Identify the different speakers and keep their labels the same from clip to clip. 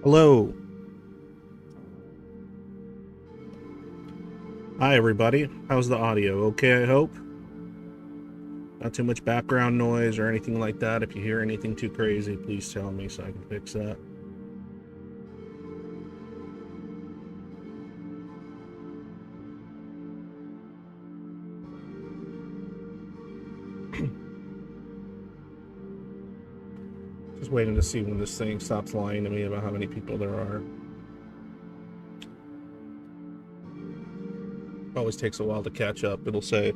Speaker 1: Hello. Hi, everybody. How's the audio? Okay, I hope? Not too much background noise or anything like that. If you hear anything too crazy, please tell me so I can fix that. Just waiting to see when this thing stops lying to me about how many people there are. Always takes a while to catch up. It'll say,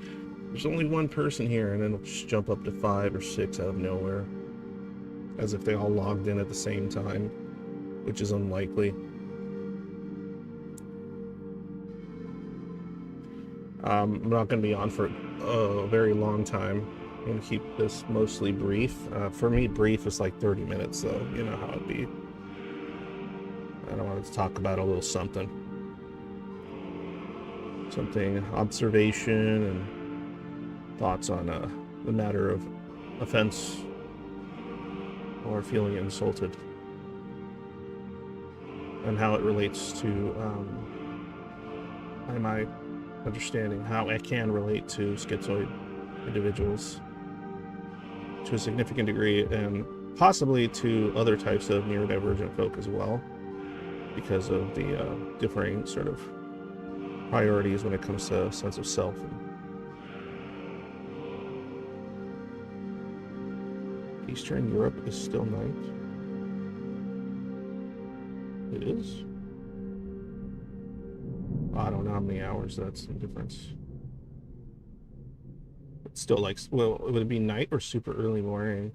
Speaker 1: there's only one person here, and then it'll just jump up to 5 or 6 out of nowhere. As if they all logged in at the same time, which is unlikely. I'm not going to be on for a very long time. I'm going to keep this mostly brief. For me, brief is like 30 minutes, though. You know how it'd be. I don't want to talk about a little something. Observation and thoughts on the matter of offense or feeling insulted. And how it relates to my understanding, how I can relate to schizoid individuals to a significant degree, and possibly to other types of neurodivergent folk as well, because of the differing sort of priorities when it comes to sense of self. Eastern Europe is still night. It is? I don't know how many hours that's in difference. It's still like, well, would it be night or super early morning?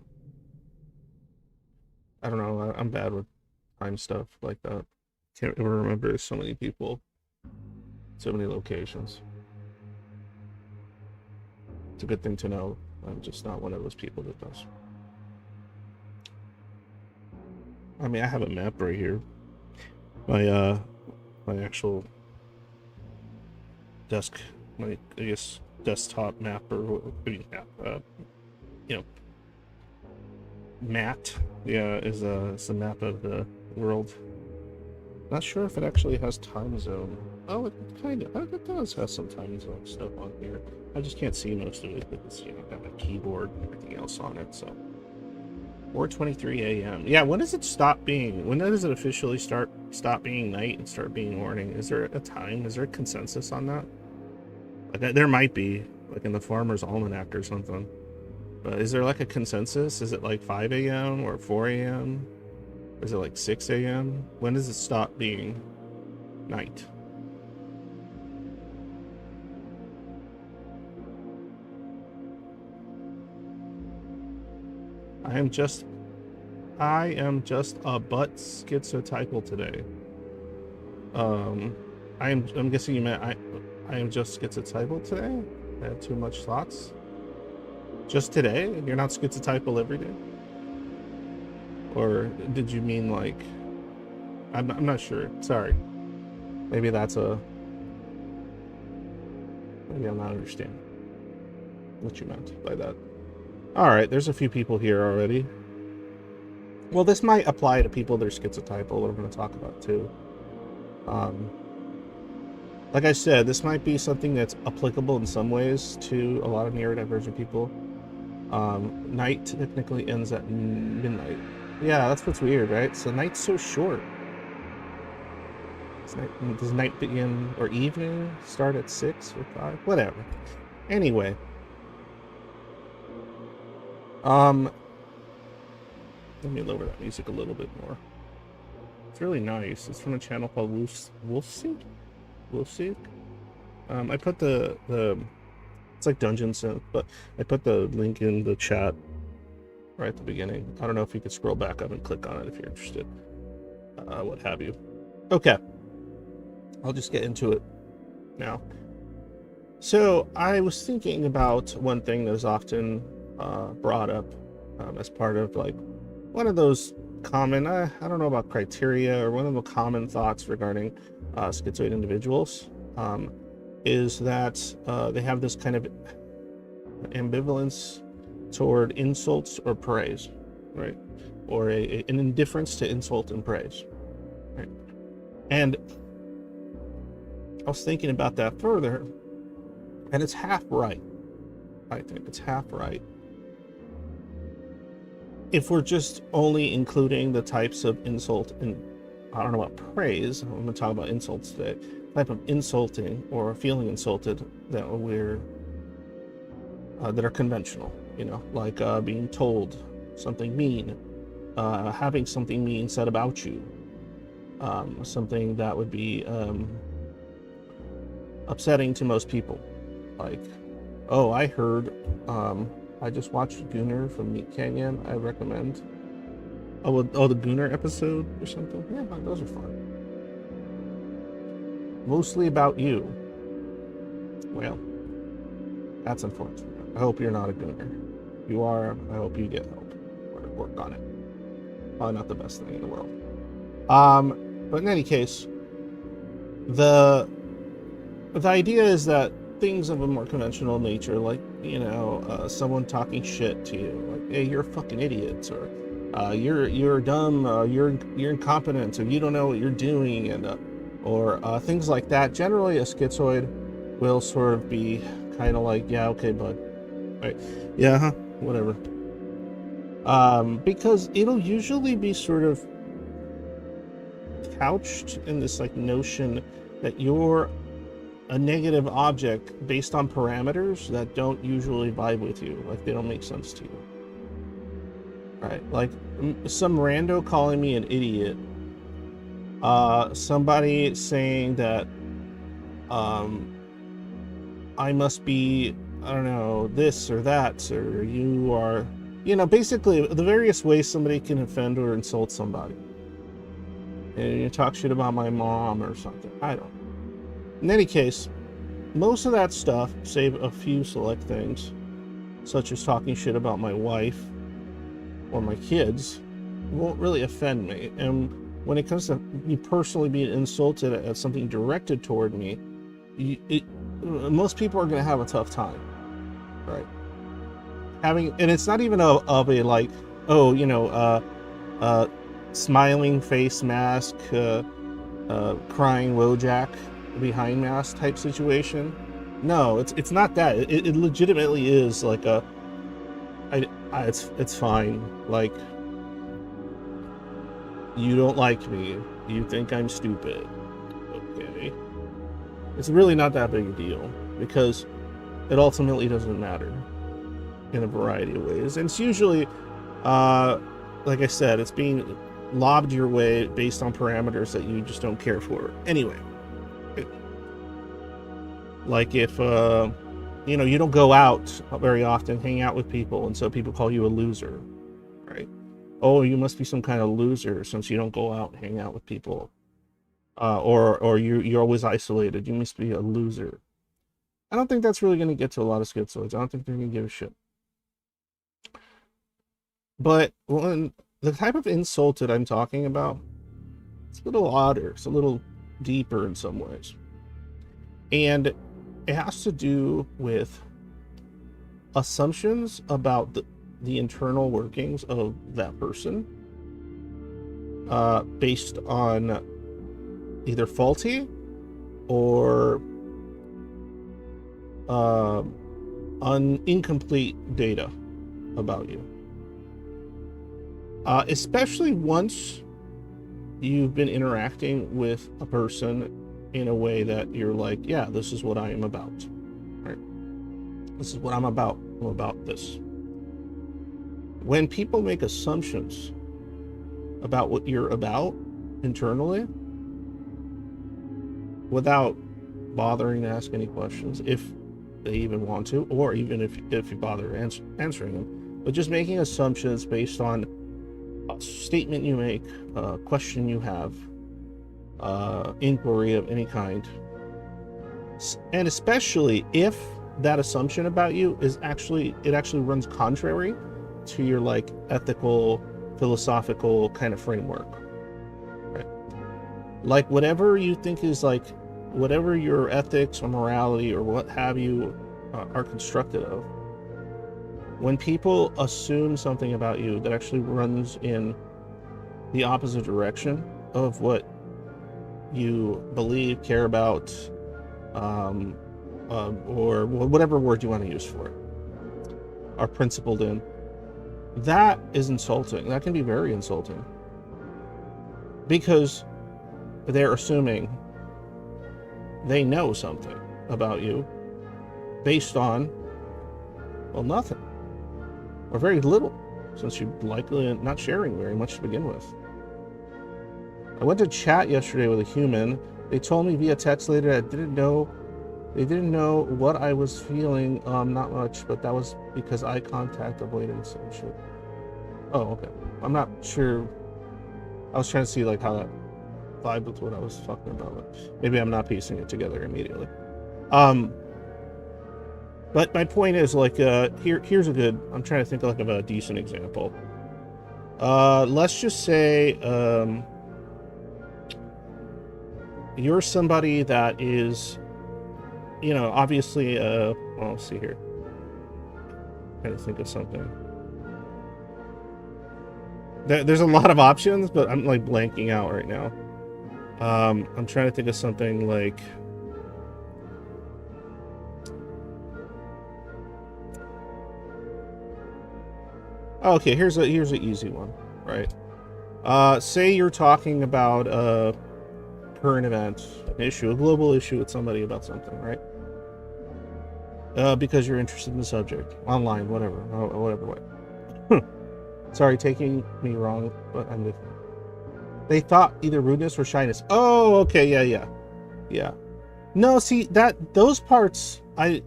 Speaker 1: I don't know. I'm bad with time stuff like that. Can't ever remember. There's so many people, so many locations. It's a good thing to know. I'm just not one of those people that does. I mean, I have a map right here. My actual desk, I guess desktop map, or you know, mat. Yeah, is a map of the world. Not sure if it actually has time zone. Oh, it kind of, it does have some time zone stuff on here. I just can't see most of it because, you know, got my keyboard and everything else on it. So 4:23 a.m. Yeah, when does it stop being? When does it officially stop being night and start being morning? Is there a time? Is there a consensus on that? Like, there might be, like in the Farmer's Almanac or something. But is there like a consensus? Is it like 5 a.m. or 4 a.m.? Or is it like 6 a.m.? When does it stop being night? I am just a butt schizotypal today. I'm guessing you meant I am just schizotypal today? I had too much thoughts? Just today? You're not schizotypal every day? Or did you mean like... I'm not sure. Sorry. Maybe that's a... Maybe I'm not understanding what you meant by that. Alright, there's a few people here already. Well, this might apply to people that are schizotypal, what I'm going to talk about too. Like I said, this might be something that's applicable in some ways to a lot of neurodivergent people. Night technically ends at midnight. Yeah, that's what's weird, right? So night's so short. Does night begin, or evening start at 6 or 5? Whatever. Anyway. Let me lower that music a little bit more. It's really nice. It's from a channel called Wolfseek? Wolfseek? I put the it's like Dungeon Synth, but I put the link in the chat right at the beginning. I don't know if you could scroll back up and click on it if you're interested. What have you. Okay. I'll just get into it now. So I was thinking about one thing that is often brought up as part of like one of those common, I don't know about criteria, or one of the common thoughts regarding schizoid individuals is that they have this kind of ambivalence toward insults or praise, right? Or an indifference to insult and praise. Right? And I was thinking about that further, and it's half right. I think it's half right. If we're just only including the types of insult and, I don't know about praise, I'm going to talk about insults today, type of insulting or feeling insulted that that are conventional, like being told something mean, having something mean said about you, something that would be upsetting to most people, like, oh, I heard, I just watched Gunner from Meat Canyon. I recommend. Oh, the Gunner episode or something. Yeah, those are fun. Mostly about you. Well, that's unfortunate. I hope you're not a Gunner. If you are, I hope you get help or work on it. Probably not the best thing in the world. But in any case, the idea is that things of a more conventional nature, like, someone talking shit to you, like, hey, you're a fucking idiot, or you're dumb, you're incompetent, or you don't know what you're doing, and or things like that. Generally, a schizoid will sort of be kind of like, yeah, okay, bud, right, yeah, whatever, because it'll usually be sort of couched in this like notion that you're a negative object based on parameters that don't usually vibe with you, like they don't make sense to you, right? Like some rando calling me an idiot, somebody saying that I must be, I don't know, this or that, or you are, basically the various ways somebody can offend or insult somebody. And you talk shit about my mom or something, I don't know. In any case, most of that stuff, save a few select things, such as talking shit about my wife or my kids, won't really offend me. And when it comes to me personally being insulted at something directed toward me, most people are going to have a tough time, right? And it's not even of a like, oh, smiling face mask, crying Wojak behind mask type situation. No, it's not that. It legitimately is like it's fine. Like, you don't like me. You think I'm stupid. Okay. It's really not that big a deal because it ultimately doesn't matter in a variety of ways. And it's usually, like I said, it's being lobbed your way based on parameters that you just don't care for. Anyway. Like if, you don't go out very often, hang out with people, and so people call you a loser, right? Oh, you must be some kind of loser since you don't go out and hang out with people. Or you're always isolated. You must be a loser. I don't think that's really going to get to a lot of schizoids. I don't think they're going to give a shit. But when the type of insult that I'm talking about, it's a little odder. It's a little deeper in some ways. And it has to do with assumptions about the internal workings of that person, based on either faulty or incomplete data about you. Especially once you've been interacting with a person in a way that you're like, yeah, this is what I am about, right? This is what I'm about. I'm about this. When people make assumptions about what you're about internally, without bothering to ask any questions, if they even want to, or even if you bother answering them, but just making assumptions based on a statement you make, a question you have, inquiry of any kind, and especially if that assumption about you is actually runs contrary to your like ethical, philosophical kind of framework, right? Like whatever you think is like, whatever your ethics or morality or what have you are constructed of, when people assume something about you that actually runs in the opposite direction of what you believe, care about, or whatever word you want to use for it, are principled in, that is insulting. That can be very insulting. Because they're assuming they know something about you based on, well, nothing. Or very little, since you're likely not sharing very much to begin with. I went to chat yesterday with a human. They told me via text later that they didn't know what I was feeling, not much, but that was because eye contact avoidance and shit. Oh, okay. I'm not sure. I was trying to see like how that vibe with what I was talking about, but maybe I'm not piecing it together immediately. But my point is, like, here's a good, I'm trying to think like of a decent example. Let's just say, you're somebody that is, you know, obviously, well, let's see here. I'm trying to think of something. There's a lot of options, but I'm like blanking out right now. I'm trying to think of something like, okay, here's an easy one, right? Say you're talking about a current event, an issue, a global issue with somebody about something, right? Because you're interested in the subject, online, whatever way. Sorry, taking me wrong, but I'm different. They thought either rudeness or shyness. Oh, okay, yeah. No, see those parts. When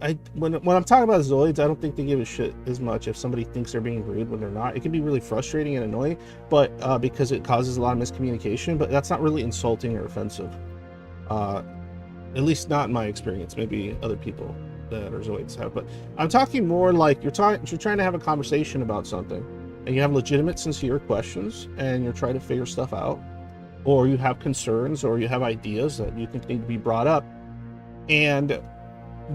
Speaker 1: I'm talking about Zoids, I don't think they give a shit as much if somebody thinks they're being rude when they're not. It can be really frustrating and annoying, but because it causes a lot of miscommunication. But that's not really insulting or offensive. At least not in my experience. Maybe other people that are Zoids have. But I'm talking more like you're trying to have a conversation about something, and you have legitimate, sincere questions, and you're trying to figure stuff out, or you have concerns, or you have ideas that you think need to be brought up, and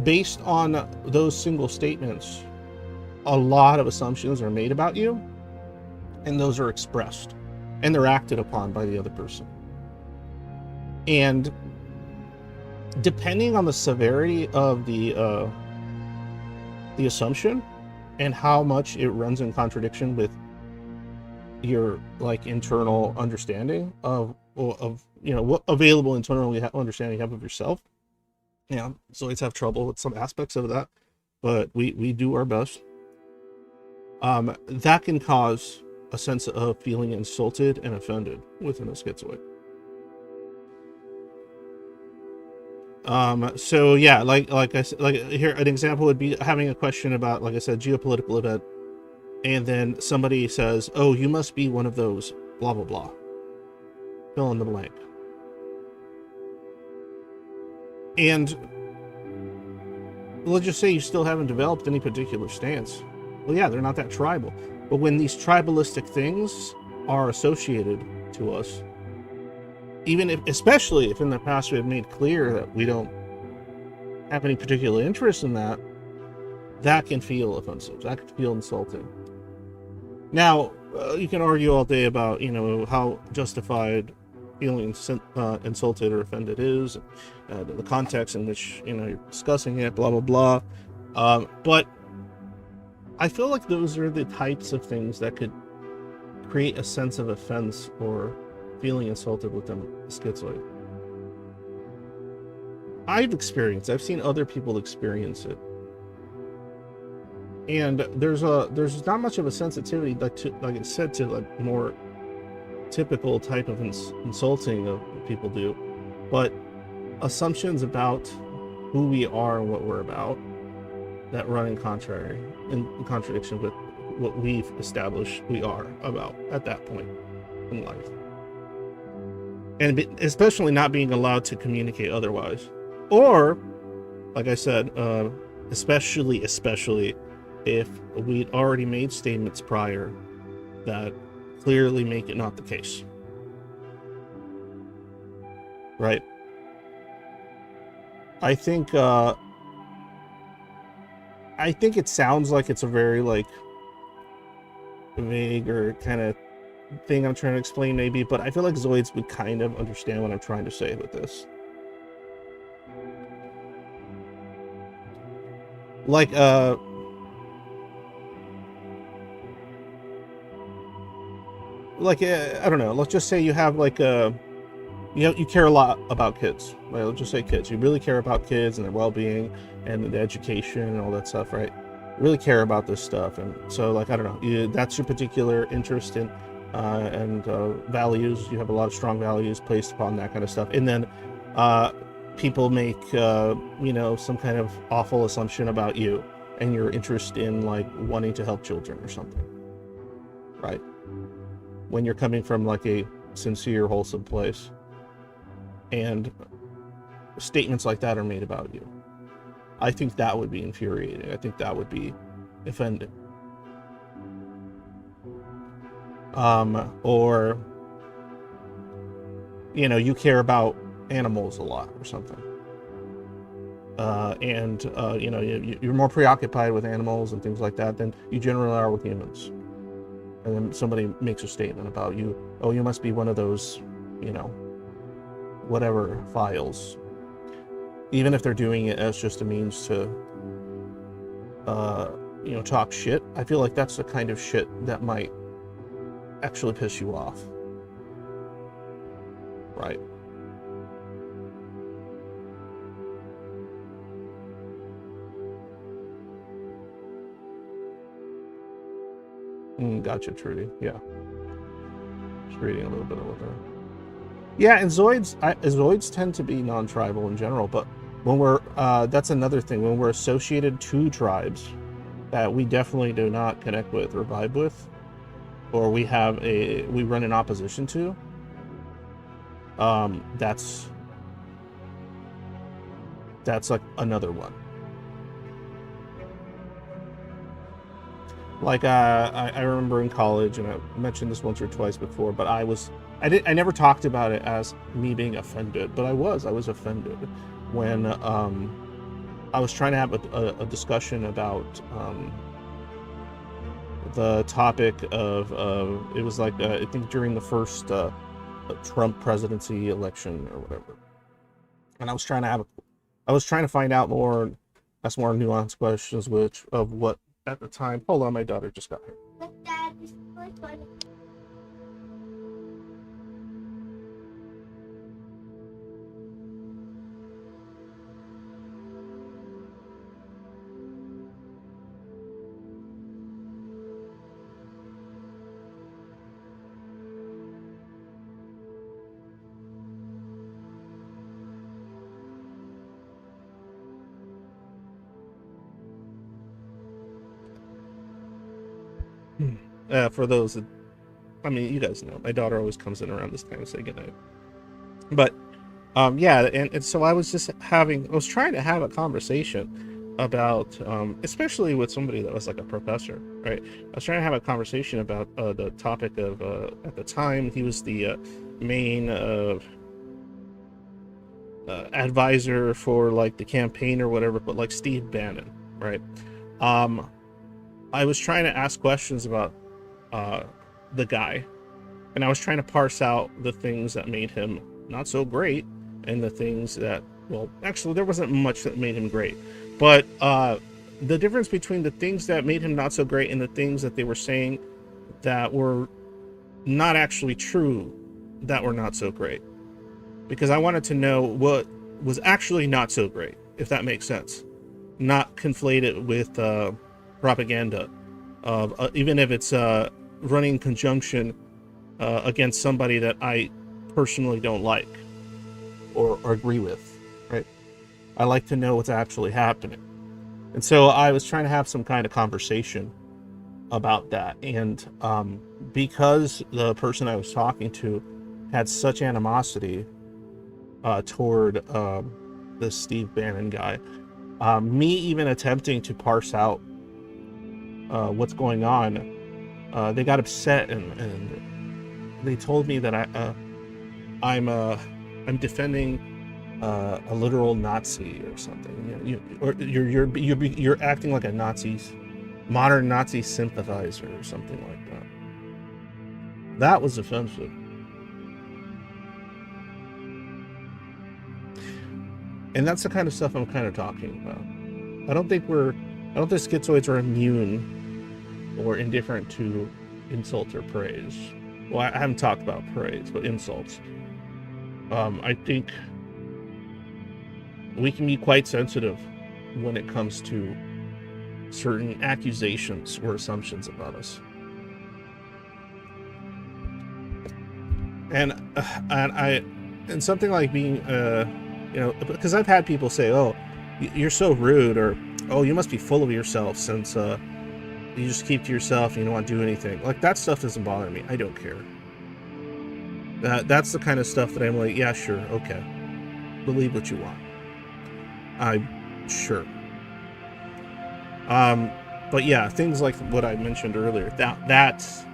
Speaker 1: based on those single statements, a lot of assumptions are made about you, and those are expressed, and they're acted upon by the other person. And depending on the severity of the assumption and how much it runs in contradiction with your like internal understanding of you know what available internal understanding you have of yourself. Yeah, Zoids have trouble with some aspects of that, but we do our best. That can cause a sense of feeling insulted and offended within a schizoid. So yeah, like I said, like here an example would be having a question about, like I said, geopolitical event, and then somebody says, "Oh, you must be one of those blah blah blah." Fill in the blank. And let's just say you still haven't developed any particular stance. Well, yeah, they're not that tribal. But when these tribalistic things are associated to us, even if, especially if in the past we have made clear that we don't have any particular interest in that, that can feel offensive. That can feel insulting. Now, you can argue all day about, you know, how justified feeling insulted or offended is, the context in which, you know, you're discussing it, blah, blah, blah. But I feel like those are the types of things that could create a sense of offense or feeling insulted within a schizoid. I've seen other people experience it. And there's not much of a sensitivity, like I said, to like more typical type of insulting that people do, but assumptions about who we are and what we're about that run in contradiction with what we've established we are about at that point in life, and especially not being allowed to communicate otherwise, or like I said, especially if we'd already made statements prior that clearly make it not the case. Right? I think it sounds like it's a very like vague or kind of thing I'm trying to explain maybe, but I feel like Zoids would kind of understand what I'm trying to say with this. Like, I don't know, let's just say you have like you care a lot about kids, right? Let's just say kids. You really care about kids and their well-being and the education and all that stuff, right? You really care about this stuff, and so like I don't know, that's your particular interest in and values. You have a lot of strong values placed upon that kind of stuff, and then people make some kind of awful assumption about you and your interest in like wanting to help children or something, right? When you're coming from like a sincere, wholesome place, and statements like that are made about you, I think that would be infuriating. I think that would be offending. Or you care about animals a lot or something, and you're more preoccupied with animals and things like that than you generally are with humans. And then somebody makes a statement about you. Oh, you must be one of those, whatever files. Even if they're doing it as just a means to, talk shit. I feel like that's the kind of shit that might actually piss you off. Right. Gotcha, Trudy. Yeah. Just reading a little bit over there. Yeah, and Zoids tend to be non-tribal in general, but when we're, that's another thing, when we're associated to tribes that we definitely do not connect with or vibe with, or we run in opposition to, that's like another one. Like, I remember in college, and I mentioned this once or twice before, but I never talked about it as me being offended, but I was offended when I was trying to have a discussion about the topic of it was like I think during the first Trump presidency election or whatever, and I was trying to find out more, ask more nuanced questions, of what at the time. Hold on, my daughter just got here. Look, Dad, this is really funny. For those that, you guys know, my daughter always comes in around this time to say goodnight. But, yeah, and so I was trying to have a conversation about, especially with somebody that was like a professor, right? I was trying to have a conversation about the topic of, at the time, he was the main advisor for like the campaign or whatever, but like Steve Bannon, right? I was trying to ask questions about the guy, and I was trying to parse out the things that made him not so great and the things that, well, actually there wasn't much that made him great, but the difference between the things that made him not so great and the things that they were saying that were not actually true that were not so great, because I wanted to know what was actually not so great, if that makes sense, not conflate it with propaganda, even if it's running in conjunction against somebody that I personally don't like or agree with, right? I like to know what's actually happening. And so I was trying to have some kind of conversation about that. And because the person I was talking to had such animosity toward this Steve Bannon guy, me even attempting to parse out what's going on, they got upset and they told me that I'm defending a literal Nazi or something. You're acting like a modern Nazi sympathizer or something like that. That was offensive. And that's the kind of stuff I'm kind of talking about. I don't think schizoids are immune or indifferent to insult or praise. Well, I haven't talked about praise, but insults. I think we can be quite sensitive when it comes to certain accusations or assumptions about us. And something like being, you know, because I've had people say, "Oh, you're so rude," or "Oh, you must be full of yourself since you just keep to yourself and you don't want to do anything." Like, that stuff doesn't bother me. I don't care. That's the kind of stuff that I'm like, yeah, sure, okay, believe what you want. I'm sure. But yeah, things like what I mentioned earlier, that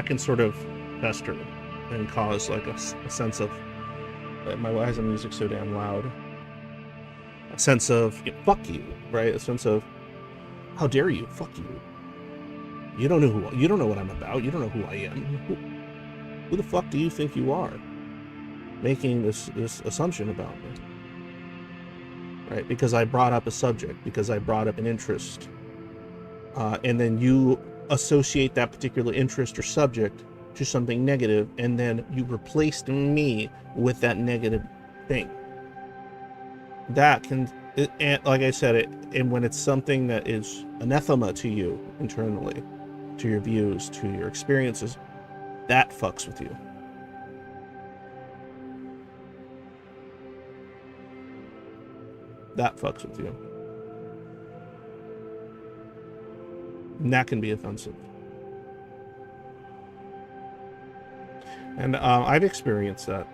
Speaker 1: can sort of fester and cause like a sense of, why is the music so damn loud? A sense of, fuck you, right? A sense of, how dare you? Fuck you. You don't know what I'm about. You don't know who I am. Who the fuck do you think you are? Making this assumption about me. Right? Because I brought up a subject, because I brought up an interest. And then you associate that particular interest or subject to something negative, and then you replaced me with that negative thing. That can, like I said, and when it's something that is anathema to you internally, to your views, to your experiences, that fucks with you. That fucks with you. And that can be offensive. And I've experienced that.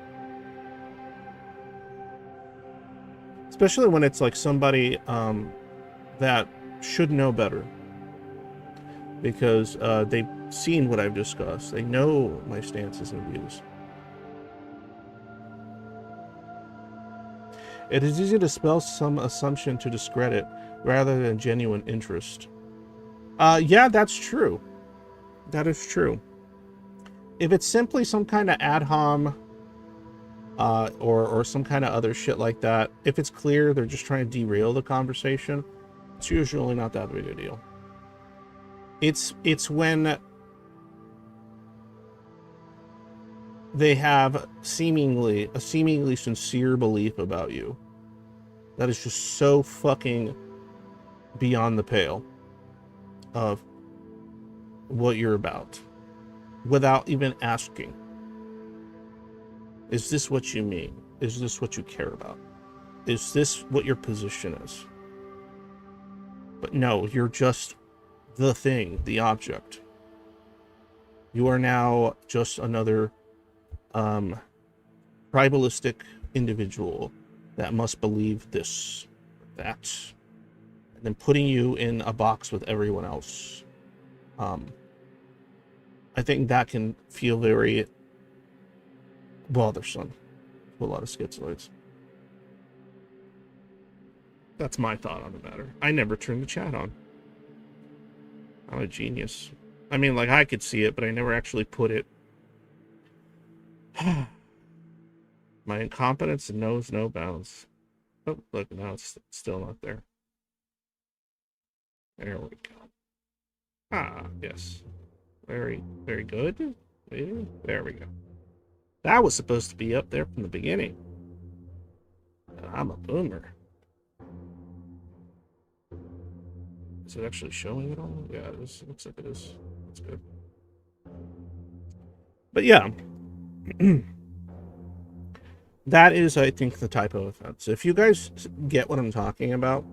Speaker 1: Especially when it's like somebody that should know better. Because they've seen what I've discussed. They know my stances and views. It is easy to spell some assumption to discredit rather than genuine interest. Yeah, that's true. That is true. If it's simply some kind of ad hom or some kind of other shit like that, if it's clear they're just trying to derail the conversation, it's usually not that big a deal. It's when they have a seemingly sincere belief about you that is just so fucking beyond the pale of what you're about, without even asking, is this what you mean? Is this what you care about? Is this what your position is? But no, you're just the thing, the object. You are now just another tribalistic individual that must believe this, that, and then putting you in a box with everyone else. I think that can feel very bothersome to a lot of schizoids. That's my thought on the matter. I never turned the chat on. I'm a genius. I mean, like, I could see it, but I never actually put it. My incompetence knows no bounds. Oh, look, now it's still not there. There we go. Ah, yes. Very, very good. There we go. That was supposed to be up there from the beginning. I'm a boomer. Is it actually showing it all? Yeah, it is. It looks like it is. That's good. But yeah. That is, I think, the type of offense. If you guys get what I'm talking about,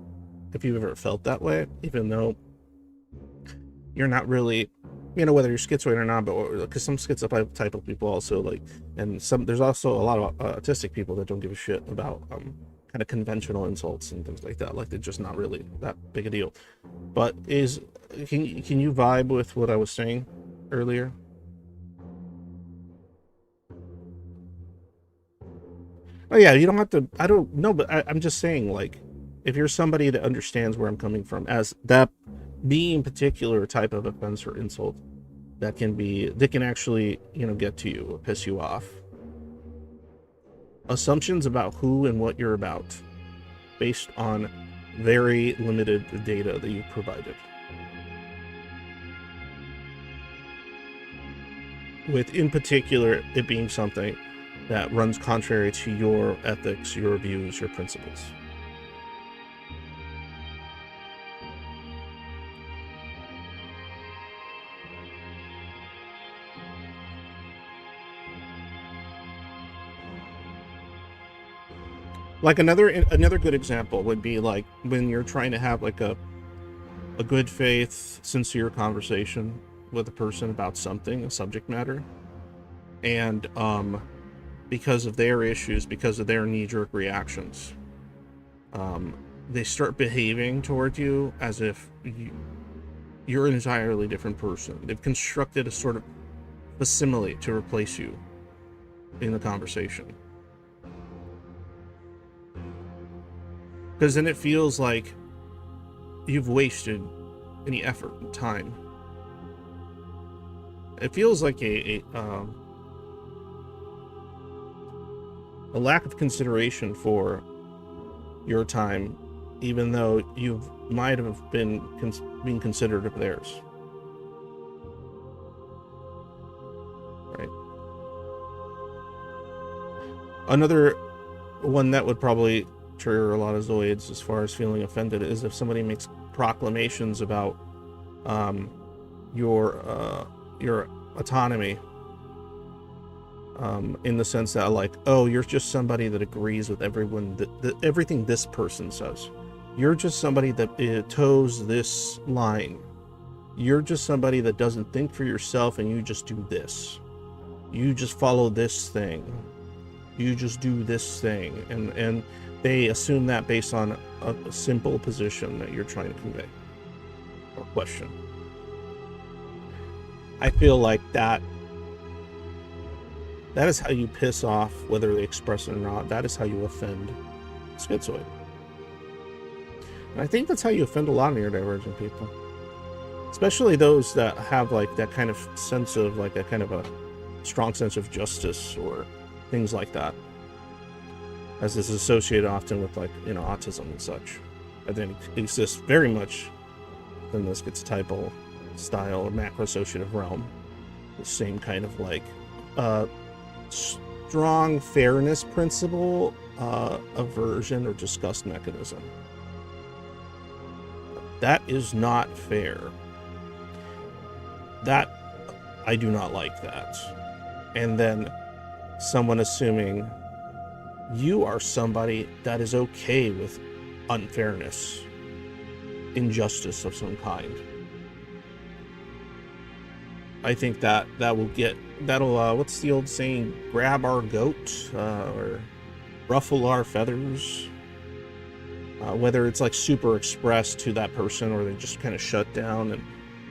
Speaker 1: if you've ever felt that way, even though you're not really, you know, whether you're schizoid or not, but because some schizoid type of people also like, and there's also a lot of autistic people that don't give a shit about kind of conventional insults and things like that. Like, they're just not really that big a deal. But can you vibe with what I was saying earlier? Oh yeah, you don't have to. I don't know, but I'm just saying, like, if you're somebody that understands where I'm coming from, as that being particular type of offense or insult that can actually, you know, get to you or piss you off. Assumptions about who and what you're about based on very limited data that you've provided. With, in particular, it being something that runs contrary to your ethics, your views, your principles. Like another good example would be like when you're trying to have like a good faith, sincere conversation with a person about something, a subject matter, and because of their issues, because of their knee-jerk reactions, they start behaving toward you as if you're an entirely different person. They've constructed a sort of facsimile to replace you in the conversation. Because then it feels like you've wasted any effort and time. It feels like a lack of consideration for your time, even though you might have been being considerate of theirs. Right. Another one that would probably trigger a lot of Zoids as far as feeling offended is if somebody makes proclamations about your autonomy, in the sense that, like, oh, you're just somebody that agrees with everyone everything this person says. You're just somebody that toes this line. You're just somebody that doesn't think for yourself, and you just do this. You just follow this thing. You just do this thing, and they assume that based on a simple position that you're trying to convey or question. I feel like that is how you piss off, whether they express it or not. That is how you offend schizoid. And I think that's how you offend a lot of neurodivergent people, especially those that have like that kind of sense of like a kind of a strong sense of justice or things like that, as is associated often with, like, you know, autism and such. I think it exists very much in this archetypal style or macro-associative realm. The same kind of like strong fairness principle, aversion or disgust mechanism. That is not fair. That, I do not like that. And then someone assuming you are somebody that is okay with unfairness, injustice of some kind. I think that'll what's the old saying, grab our goat, or ruffle our feathers, whether it's like super expressed to that person or they just kind of shut down and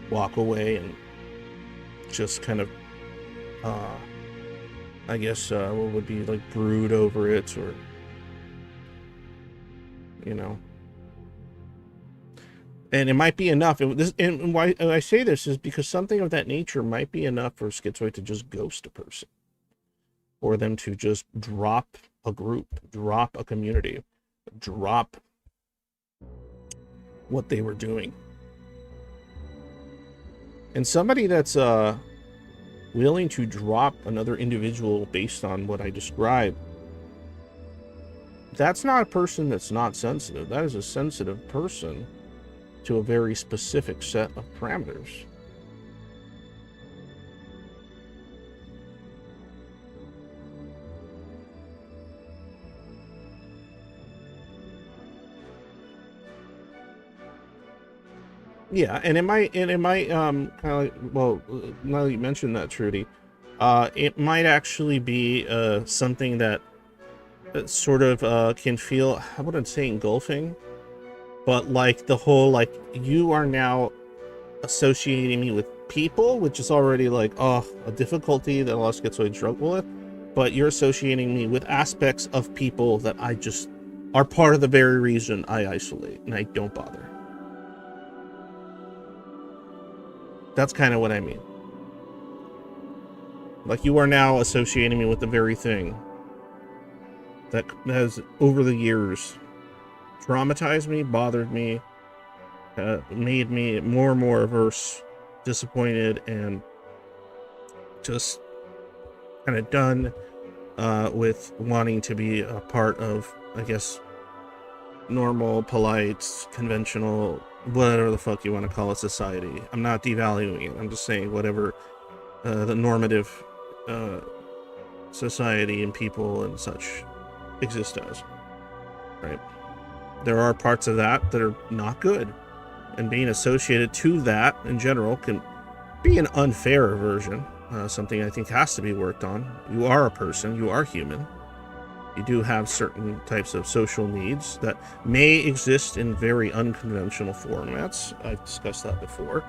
Speaker 1: walk away and just kind of I guess what would be like brood over it, or, you know. And it might be enough. And why I say this is because something of that nature might be enough for a schizoid to just ghost a person, or them to just drop a group, drop a community, drop what they were doing. And somebody that's willing to drop another individual based on what I described, that's not a person that's not sensitive. That is a sensitive person to a very specific set of parameters. Yeah, and it might kind of like, well, now that you mentioned that, Trudy, it might actually be something that sort of can feel, I wouldn't say engulfing, but like the whole, like, you are now associating me with people, which is already like, oh, a difficulty that a lot of schizoids struggle with, but you're associating me with aspects of people that I just are part of the very reason I isolate and I don't bother. That's kind of what I mean. Like, you are now associating me with the very thing that has, over the years, traumatized me, bothered me, made me more and more averse, disappointed, and just kind of done with wanting to be a part of, I guess, normal, polite, conventional, whatever the fuck you want to call a society. I'm not devaluing it. I'm just saying whatever the normative society and people and such exist as, right? There are parts of that that are not good, and being associated to that in general can be an unfair aversion, something I think has to be worked on. You are a person, you are human. You do have certain types of social needs that may exist in very unconventional formats. I've discussed that before,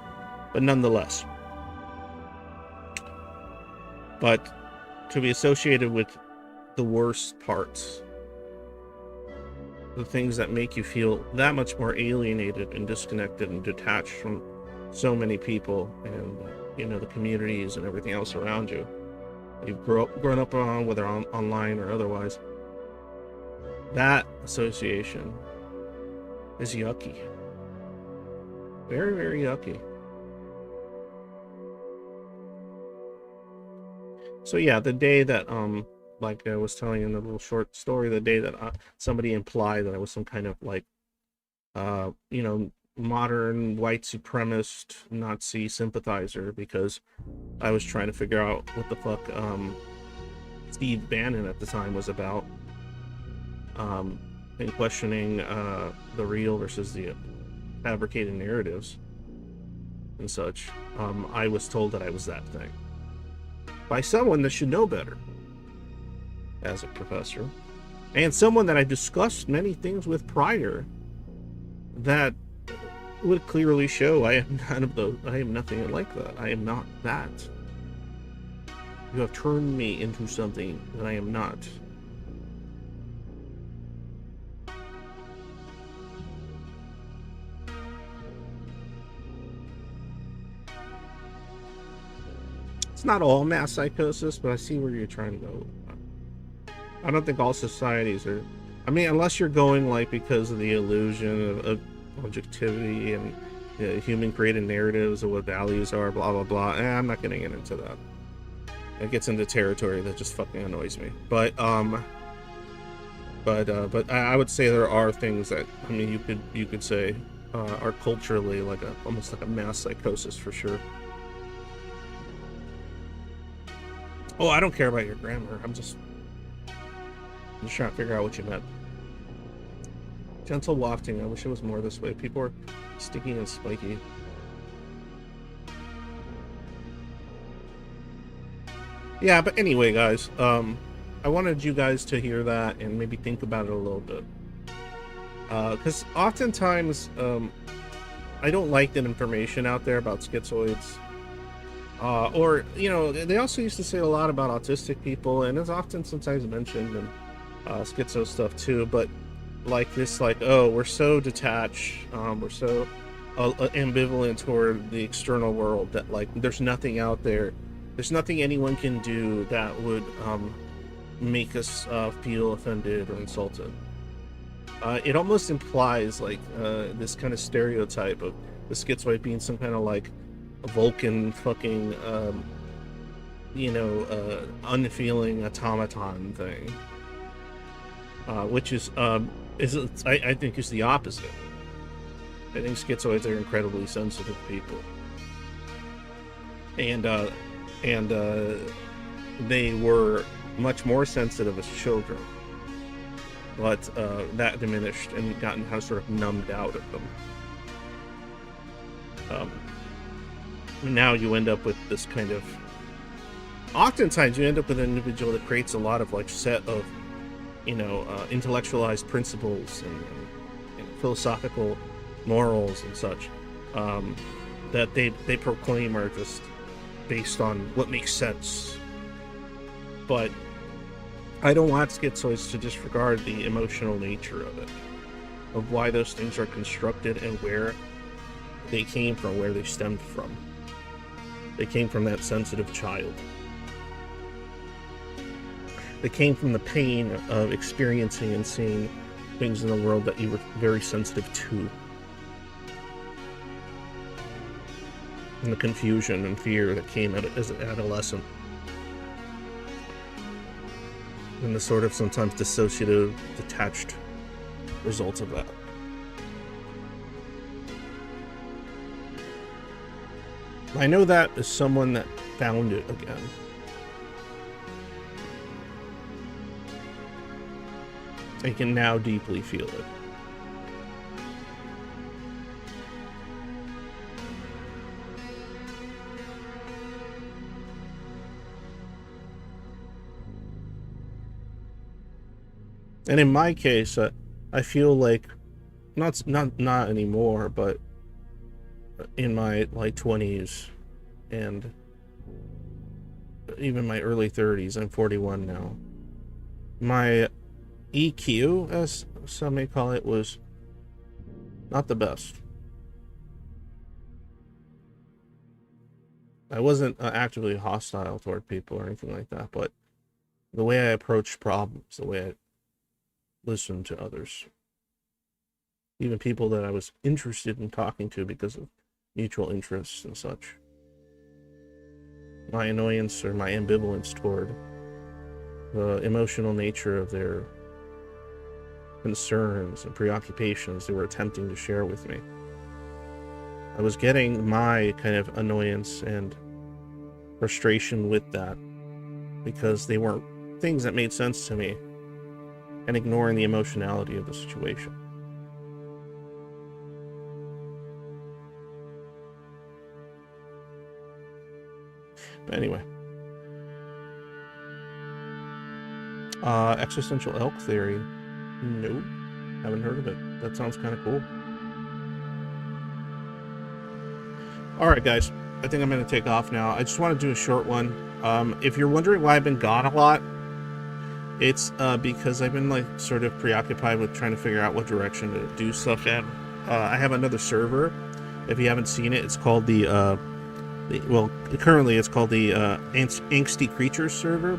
Speaker 1: but nonetheless. But to be associated with the worst parts, the things that make you feel that much more alienated and disconnected and detached from so many people and, you know, the communities and everything else around you, you've grown up on, whether online or otherwise, that association is yucky. Very, very yucky. So yeah, the day that, like I was telling in the little short story, the day that somebody implied that I was some kind of, like, you know, modern white supremacist Nazi sympathizer because I was trying to figure out what the fuck Steve Bannon at the time was about, and questioning the real versus the fabricated narratives and such. I was told that I was that thing by someone that should know better as a professor, and someone that I discussed many things with prior that would clearly show I am none of those. I am nothing like that. I am not that. You have turned me into something that I am not. It's not all mass psychosis, but I see where you're trying to go. I don't think all societies are. I mean, unless you're going, like, because of the illusion of objectivity and human created narratives of what values are, blah blah blah. I'm not getting into that. It gets into territory that just fucking annoys me. But I would say there are things that, I mean, you could say are culturally like almost like a mass psychosis for sure. Oh, I don't care about your grammar. I'm just trying to figure out what you meant. Gentle wafting. I wish it was more this way. People are sticky and spiky. Yeah, but anyway, guys, I wanted you guys to hear that and maybe think about it a little bit. Because oftentimes, I don't like that information out there about schizoids. Or, you know, they also used to say a lot about autistic people, and it's often sometimes mentioned in schizo stuff too, but like this, like, oh, we're so detached, we're so ambivalent toward the external world that, like, there's nothing out there, there's nothing anyone can do that would make us feel offended or insulted. It almost implies, like, this kind of stereotype of the schizoid being some kind of, like, a Vulcan fucking, you know, unfeeling automaton thing. Which is I think is the opposite. I think schizoids are incredibly sensitive people, and they were much more sensitive as children, but that diminished and gotten kind of sort of numbed out of them. Now you end up with this kind of. Oftentimes, you end up with an individual that creates a lot of, like, set of, you know, intellectualized principles and philosophical morals and such, that they proclaim are just based on what makes sense. But I don't want schizoids to disregard the emotional nature of it, of why those things are constructed and where they came from, where they stemmed from. They came from that sensitive child. that came from the pain of experiencing and seeing things in the world that you were very sensitive to. And the confusion and fear that came as an adolescent. And the sort of sometimes dissociative, detached results of that. I know that as someone that found it again. I can now deeply feel it. And in my case, I feel like not anymore, but in my like 20s and even my early 30s, I'm 41 now. My EQ, as some may call it, was not the best. I wasn't actively hostile toward people or anything like that, but the way I approached problems, the way I listened to others, even people that I was interested in talking to because of mutual interests and such. My annoyance or my ambivalence toward the emotional nature of their concerns and preoccupations they were attempting to share with me. I was getting my kind of annoyance and frustration with that because they weren't things that made sense to me, and ignoring the emotionality of the situation. But anyway. Existential elk theory. Nope. Haven't heard of it. That sounds kind of cool. Alright guys, I think I'm going to take off now. I just want to do a short one. If you're wondering why I've been gone a lot, it's because I've been like sort of preoccupied with trying to figure out what direction to do stuff in. I have another server. If you haven't seen it, it's called currently it's called the Angsty Creatures server.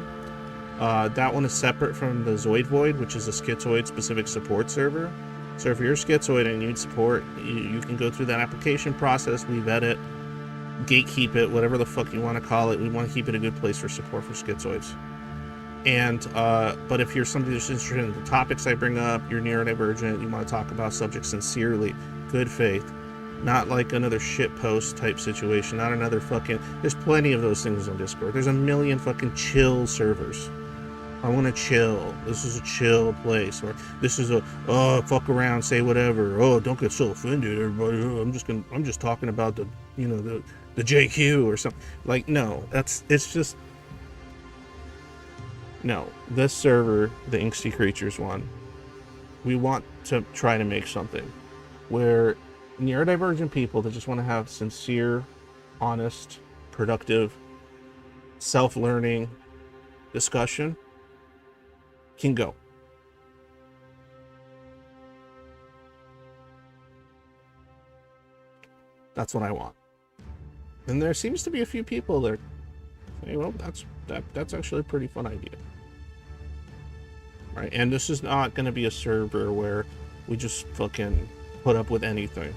Speaker 1: That one is separate from the Zoid Void, which is a Schizoid specific support server. So if you're a Schizoid and you need support, you can go through that application process. We vet it, gatekeep it, whatever the fuck you want to call it. We want to keep it a good place for support for Schizoids. And but if you're somebody that's interested in the topics I bring up, you're neurodivergent, you want to talk about subjects sincerely, good faith, not like another shitpost type situation, not another fucking, there's plenty of those things on Discord. There's a million fucking chill servers. I want to chill. This is a chill place. Or this is a, oh, fuck around, say whatever. Oh, don't get so offended, everybody. Oh, I'm just talking about the, you know, the JQ or something. Like, no, it's just, no. This server, the Angsty Creatures one, we want to try to make something where neurodivergent people that just want to have sincere, honest, productive, self-learning discussion can go. That's what I want. And there seems to be a few people that say, well, that's actually a pretty fun idea. Right? And this is not going to be a server where we just fucking put up with anything.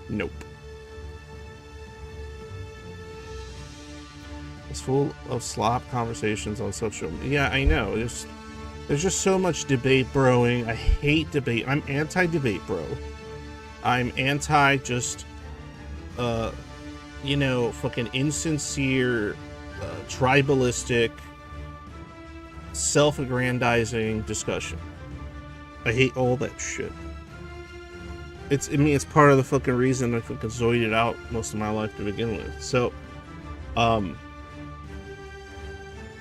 Speaker 1: Nope. It's full of slop conversations on social media. Yeah, I know. There's just so much debate broing. I hate debate. I'm anti-debate, bro. I'm anti just, you know, fucking insincere, tribalistic, self-aggrandizing discussion. I hate all that shit. I mean, it's part of the fucking reason I fucking zoided out most of my life to begin with. So,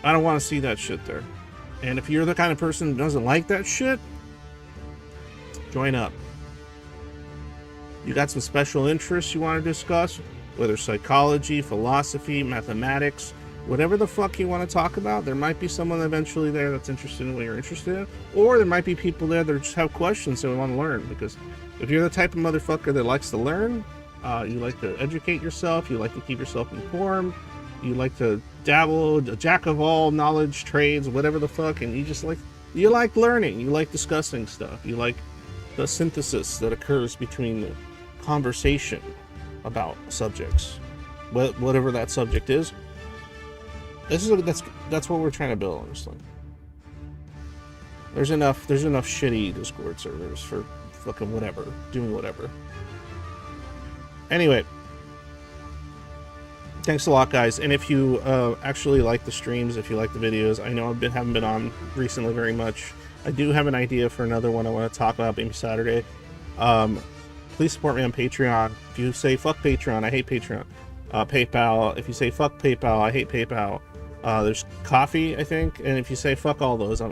Speaker 1: I don't want to see that shit there. And if you're the kind of person who doesn't like that shit, join up. You got some special interests you want to discuss, whether psychology, philosophy, mathematics, whatever the fuck you want to talk about, there might be someone eventually there that's interested in what you're interested in, or there might be people there that just have questions that want to learn. Because if you're the type of motherfucker that likes to learn, you like to educate yourself, you like to keep yourself informed, you like to dabble, a jack of all knowledge trades, whatever the fuck, and you like learning, you like discussing stuff, you like the synthesis that occurs between the conversation about subjects, whatever that subject is. That's what we're trying to build, honestly. There's enough shitty Discord servers for fucking whatever, doing whatever. Anyway, thanks a lot, guys. And if you actually like the streams, if you like the videos, I know haven't been on recently very much. I do have an idea for another one I want to talk about, maybe Saturday. Please support me on Patreon. If you say fuck Patreon, I hate Patreon. PayPal. If you say fuck PayPal, I hate PayPal. There's Coffee, I think. And if you say fuck all those,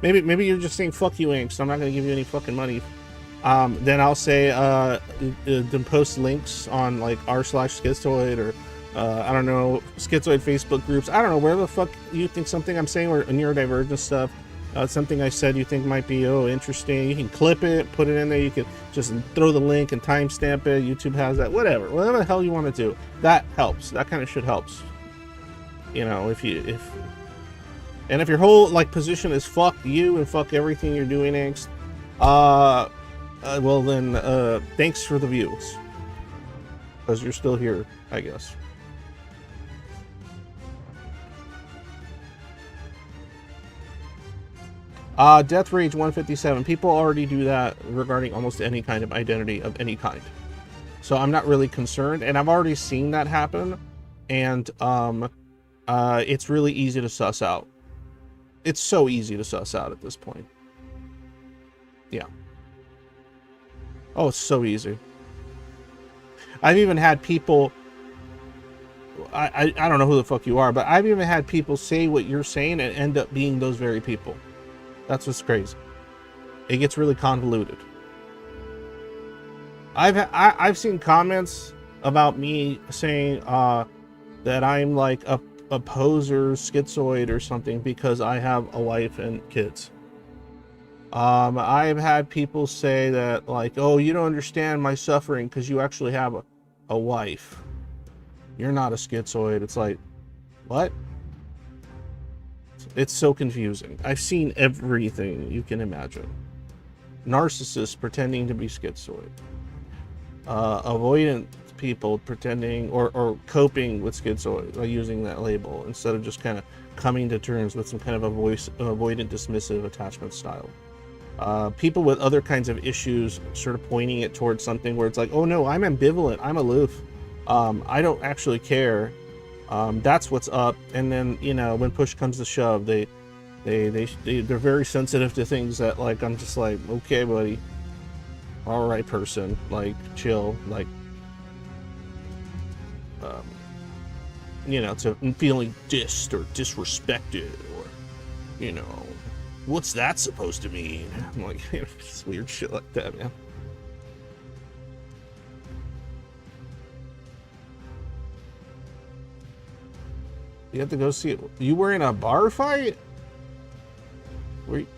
Speaker 1: maybe you're just saying fuck you, Inks. I'm not going to give you any fucking money. Then I'll say then post links on like r/Schizoid or I don't know, Schizoid Facebook groups. I don't know, wherever the fuck you think something I'm saying or neurodivergent stuff, something I said you think might be interesting. You can clip it, put it in there. You can just throw the link and timestamp it. YouTube has that. Whatever the hell you want to do. That helps. That kind of shit helps. You know, if your whole like position is fuck you and fuck everything you're doing, Angst, well then thanks for the views, because you're still here, I guess. Death Rage 157. People already do that regarding almost any kind of identity of any kind, so I'm not really concerned, and I've already seen that happen, and it's really easy to suss out. It's so easy to suss out at this point. Yeah. Oh, it's so easy. I've even had people, I don't know who the fuck you are, but I've even had people say what you're saying and end up being those very people. That's what's crazy. It gets really convoluted. I've seen comments about me saying that I'm like a poser schizoid or something because I have a wife and kids. I've had people say that like, oh, you don't understand my suffering because you actually have a wife. You're not a schizoid. It's like, what? It's so confusing. I've seen everything you can imagine. Narcissists pretending to be schizoid. Avoidant people pretending or coping with schizoid by using that label instead of just kind of coming to terms with some kind of avoidant dismissive attachment style. People with other kinds of issues sort of pointing it towards something where it's like, oh no, I'm ambivalent, I'm aloof, I don't actually care, that's what's up. And then, you know, when push comes to shove, they're very sensitive to things that, like, I'm just like, okay buddy, all right person, like chill, like you know, to feeling dissed or disrespected, or, you know, what's that supposed to mean? I'm like, it's weird shit like that, man. You have to go see it. You were in a bar fight? Wait,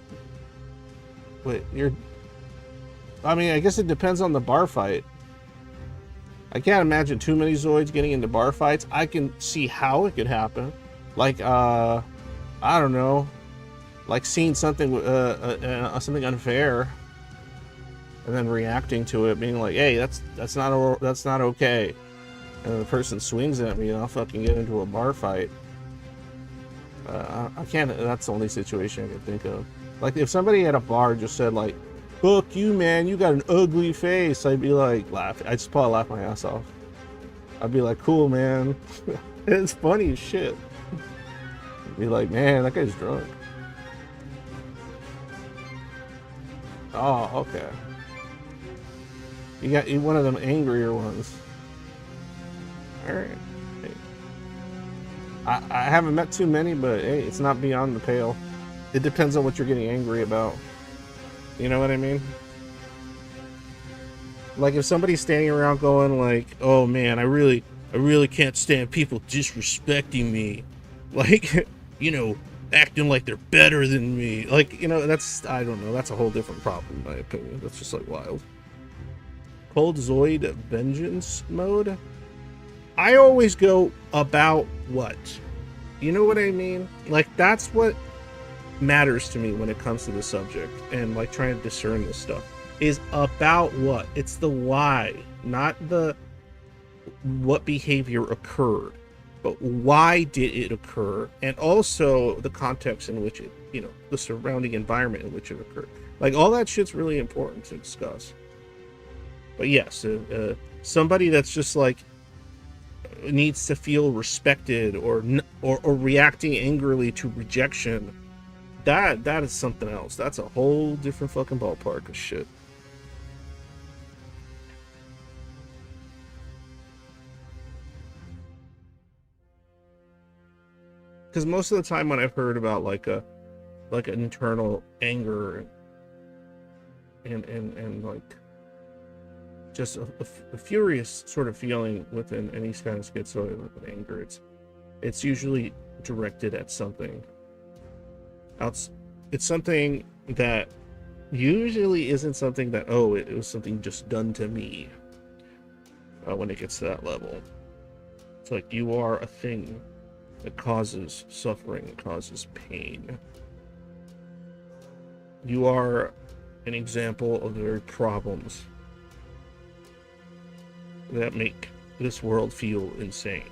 Speaker 1: I mean, I guess it depends on the bar fight. I can't imagine too many Zoids getting into bar fights. I can see how it could happen. Like, I don't know, like seeing something something unfair and then reacting to it, being like, hey, that's not okay, and the person swings at me and I'll fucking get into a bar fight. I can't. That's the only situation I can think of. Like, if somebody at a bar just said like, fuck you, man, you got an ugly face, I'd be like, laughing. I'd just probably laugh my ass off. I'd be like, cool, man. It's funny as shit. I'd be like, man, that guy's drunk. Oh, okay. You got one of them angrier ones. Alright. Hey. I haven't met too many, but hey, it's not beyond the pale. It depends on what you're getting angry about. You know what I mean? Like, if somebody's standing around going like, oh man, I really can't stand people disrespecting me. Like, you know, acting like they're better than me. Like, you know, that's, I don't know, that's a whole different problem in my opinion. That's just like wild. Cold Zoid vengeance mode? I always go about what? You know what I mean? Like, that's what matters to me when it comes to the subject, and like trying to discern this stuff is about what? It's the why, not the what behavior occurred, but why did it occur, and also the context in which it, you know, the surrounding environment in which it occurred. Like, all that shit's really important to discuss. But yes, somebody that's just like needs to feel respected, or reacting angrily to rejection, that is something else. That's a whole different fucking ballpark of shit. Because most of the time when I've heard about like an internal anger and like just a furious sort of feeling within any kind of schizoid with anger, it's usually directed at something else. It's something that usually isn't something that, oh, it was something just done to me. When it gets to that level, it's like you are a thing that causes suffering, causes pain. You are an example of the very problems that make this world feel insane.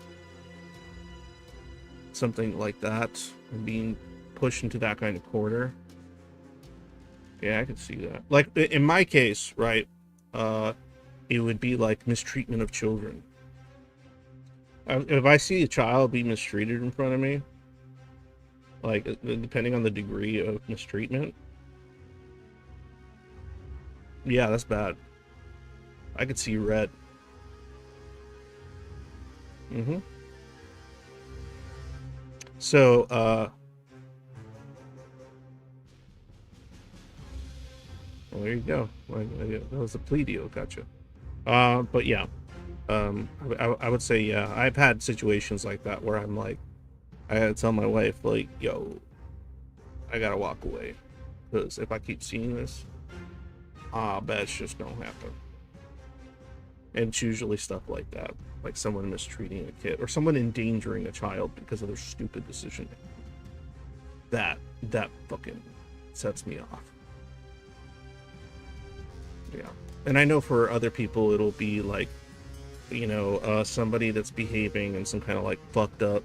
Speaker 1: Something like that, being pushed into that kind of corner. Yeah, I can see that. Like, in my case, right, it would be like mistreatment of children. If I see a child be mistreated in front of me, like, depending on the degree of mistreatment, yeah, that's bad. I could see red. So, well, there you go. That was a plea deal. Gotcha. But yeah, I would say, yeah, I've had situations like that where I'm like, I gotta tell my wife, like, yo, I gotta walk away, because if I keep seeing this, bad shit's gonna happen. And it's usually stuff like that, like someone mistreating a kid or someone endangering a child because of their stupid decision. That fucking sets me off. Yeah. And I know for other people it'll be like, you know, somebody that's behaving in some kind of like fucked up,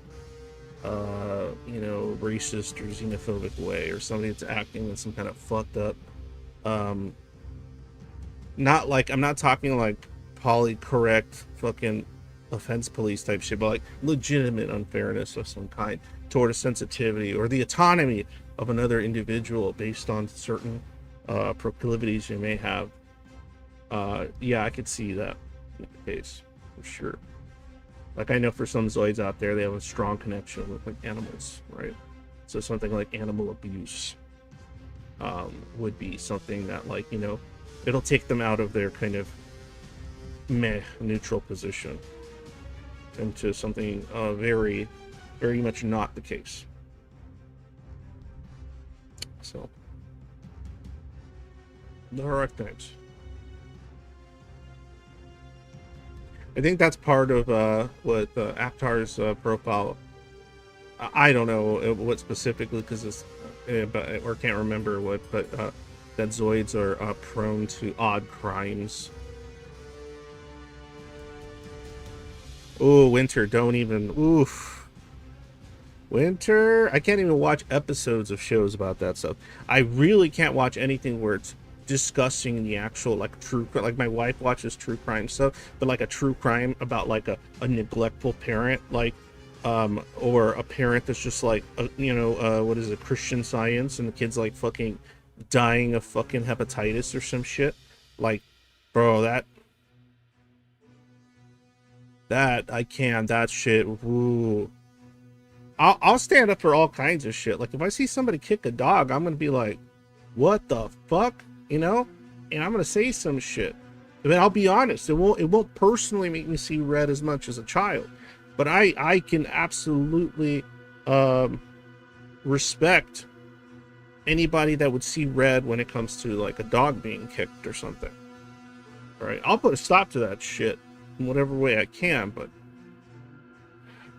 Speaker 1: you know, racist or xenophobic way, or somebody that's acting in some kind of fucked up, not like, I'm not talking like polycorrect fucking offense police type shit, but like legitimate unfairness of some kind toward a sensitivity or the autonomy of another individual based on certain proclivities you may have. Yeah, I could see that in the case for sure. Like, I know for some Zoids out there, they have a strong connection with like animals, right? So something like animal abuse would be something that, like, you know, it'll take them out of their kind of neutral position into something very, very much not the case. So, there are things. I think that's part of what Aptar's profile. I don't know what specifically, because it's, or can't remember what, but that Zoids are prone to odd crimes. Oh, Winter, don't even. Oof. Winter, I can't even watch episodes of shows about that stuff. I really can't watch anything where it's discussing the actual, like, true, like, my wife watches true crime stuff, but like a true crime about like a neglectful parent, like, or a parent that's just like, you know, what is it, Christian Science, and the kid's like fucking dying of fucking hepatitis or some shit. Like, bro, that I can, that shit, woo. I'll stand up for all kinds of shit. Like, if I see somebody kick a dog, I'm gonna be like, what the fuck, you know? And I'm gonna say some shit. But I'll be honest, it won't personally make me see red as much as a child, but I can absolutely respect anybody that would see red when it comes to like a dog being kicked or something. All right, I'll put a stop to that shit in whatever way I can, but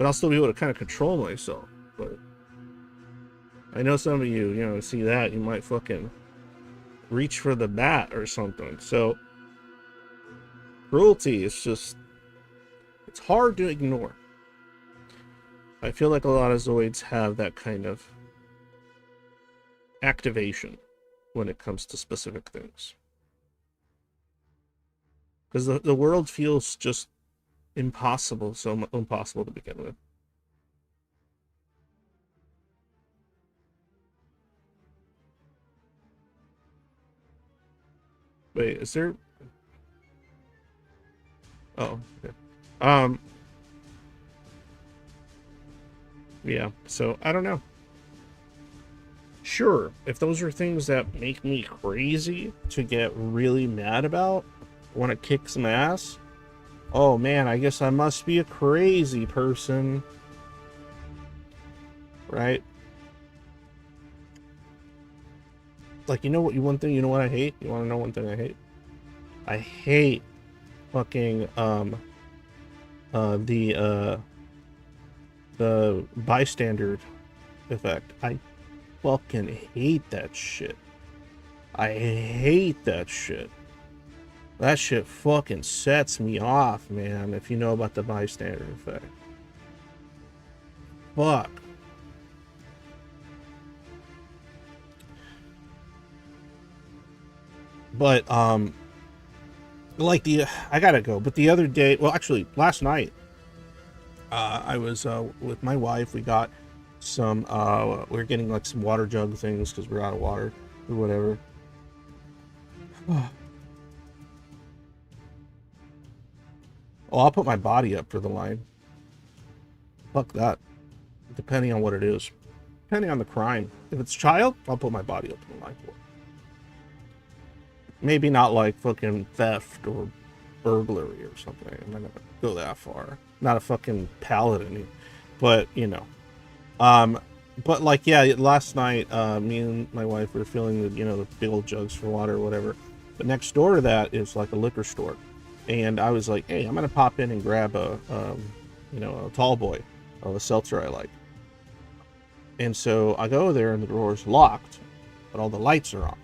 Speaker 1: but I'll still be able to kind of control myself. But I know some of you, you know, see that, you might fucking reach for the bat or something. So cruelty is just, it's hard to ignore. I feel like a lot of Zoids have that kind of activation when it comes to specific things. Because the world feels just impossible, so impossible to begin with. Wait, is there... Oh, okay. Yeah, so I don't know. Sure, if those are things that make me crazy to get really mad about, want to kick some ass, oh man, I guess I must be a crazy person, right? Like, you know what? One thing, you know what I hate? You want to know one thing I hate? I hate fucking the bystander effect. I fucking hate that shit. I hate that shit. That shit fucking sets me off, man, if you know about the bystander effect. Fuck. But, like I gotta go, but the other day, well, actually, last night, I was, with my wife, we got some, we were getting, like, some water jug things, because we're out of water, or whatever. Oh, I'll put my body up for the line. Fuck that. Depending on what it is. Depending on the crime. If it's child, I'll put my body up for the line for it. Maybe not like fucking theft or burglary or something. I'm not gonna go that far. Not a fucking paladin. But, you know. But like, yeah, last night, me and my wife were filling the, you know, the big old jugs for water or whatever. But next door to that is like a liquor store. And I was like, hey, I'm gonna pop in and grab a, you know, a tall boy of a seltzer I like. And so I go there and the door's locked, but all the lights are on.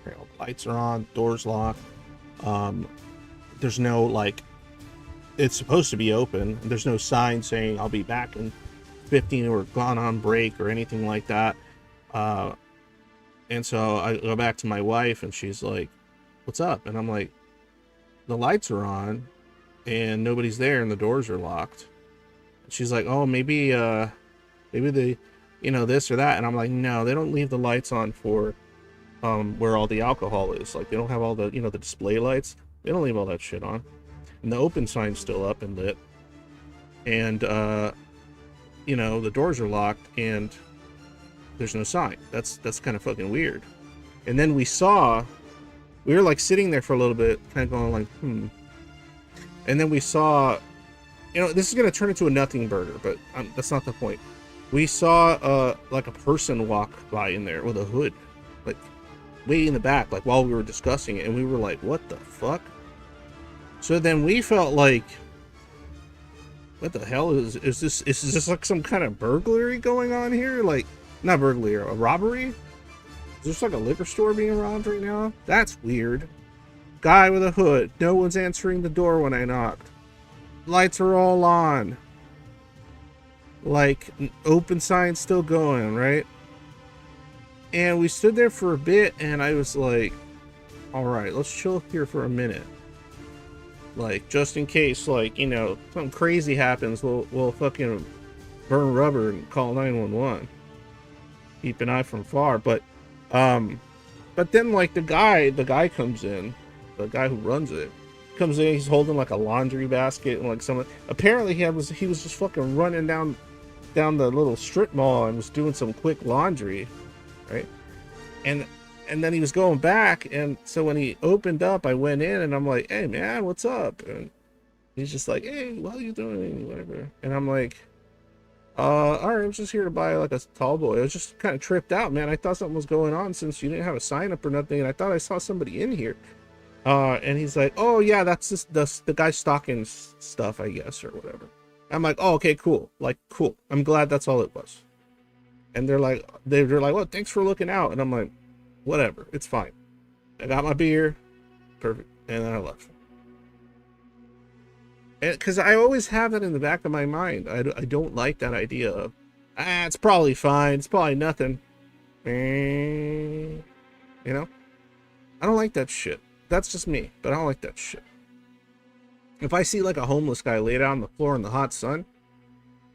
Speaker 1: Okay, all the lights are on, door's locked. There's no, like, it's supposed to be open. There's no sign saying I'll be back in 15 or gone on break or anything like that. And so I go back to my wife and she's like, what's up? And I'm like, the lights are on and nobody's there and the doors are locked. She's like, oh, maybe they, you know, this or that. And I'm like, no, they don't leave the lights on for where all the alcohol is. Like, they don't have all the, you know, the display lights. They don't leave all that shit on. And the open sign's still up and lit. And, you know, the doors are locked and there's no sign. That's kind of fucking weird. And then we were like sitting there for a little bit, kind of going like, And then we saw, you know, this is going to turn into a nothing burger, but that's not the point. We saw like a person walk by in there with a hood, like way in the back, like while we were discussing it, and we were like, what the fuck? So then we felt like, what the hell is this like some kind of burglary going on here? Like, not burglary, a robbery? Is this like a liquor store being robbed right now? That's weird. Guy with a hood. No one's answering the door when I knocked. Lights are all on. Like, an open sign still going, right? And we stood there for a bit, and I was like, alright, let's chill here for a minute. Like, just in case, like, you know, something crazy happens, we'll fucking burn rubber and call 911. Keep an eye from far, but then, like, the guy comes in, the guy who runs it, comes in, he's holding, like, a laundry basket, and, like, someone, apparently he was just fucking running down the little strip mall and was doing some quick laundry, right? And then he was going back, and so when he opened up, I went in, and I'm like, hey, man, what's up? And he's just like, hey, what are you doing? Whatever. And I'm like, all right, I was just here to buy, like, a tall boy. I was just kind of tripped out, man. I thought something was going on since you didn't have a sign up or nothing, and I thought I saw somebody in here. And he's like, oh, yeah, that's just the guy stocking stuff, I guess, or whatever. I'm like, oh, okay, cool. Like, cool. I'm glad that's all it was. And they're like, well, thanks for looking out. And I'm like, whatever, it's fine. I got my beer, perfect, and then I left. Because I always have that in the back of my mind. I don't like that idea of, it's probably fine. It's probably nothing. You know? I don't like that shit. That's just me, but I don't like that shit. If I see like a homeless guy laid out on the floor in the hot sun,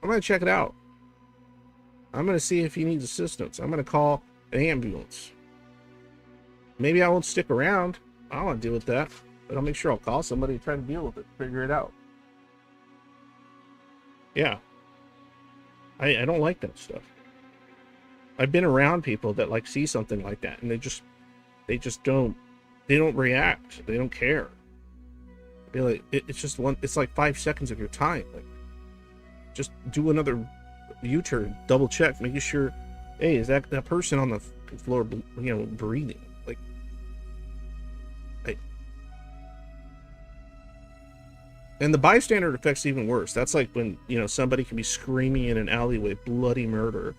Speaker 1: I'm going to check it out. I'm going to see if he needs assistance. I'm going to call an ambulance. Maybe I won't stick around. I don't want to deal with that. But I'll make sure I'll call somebody and try to deal with it. Figure it out. Yeah. I don't like that stuff. I've been around people that like see something like that and they just don't react. They don't care. Be like, it's like 5 seconds of your time. Like, just do another U-turn, double check, making sure, hey, is that person on the floor, breathing? Like, and the bystander effect's even worse. That's like when, somebody can be screaming in an alleyway, bloody murder.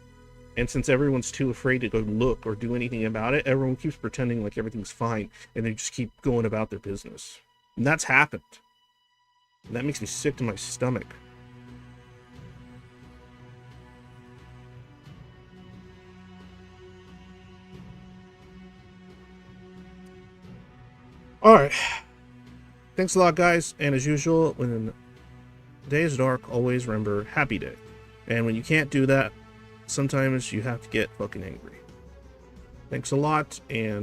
Speaker 1: And since everyone's too afraid to go look or do anything about it, everyone keeps pretending like everything's fine. And they just keep going about their business. And that's happened. And that makes me sick to my stomach. Alright. Thanks a lot, guys. And as usual, when the day is dark, always remember, happy day. And when you can't do that, sometimes you have to get fucking angry. Thanks a lot, and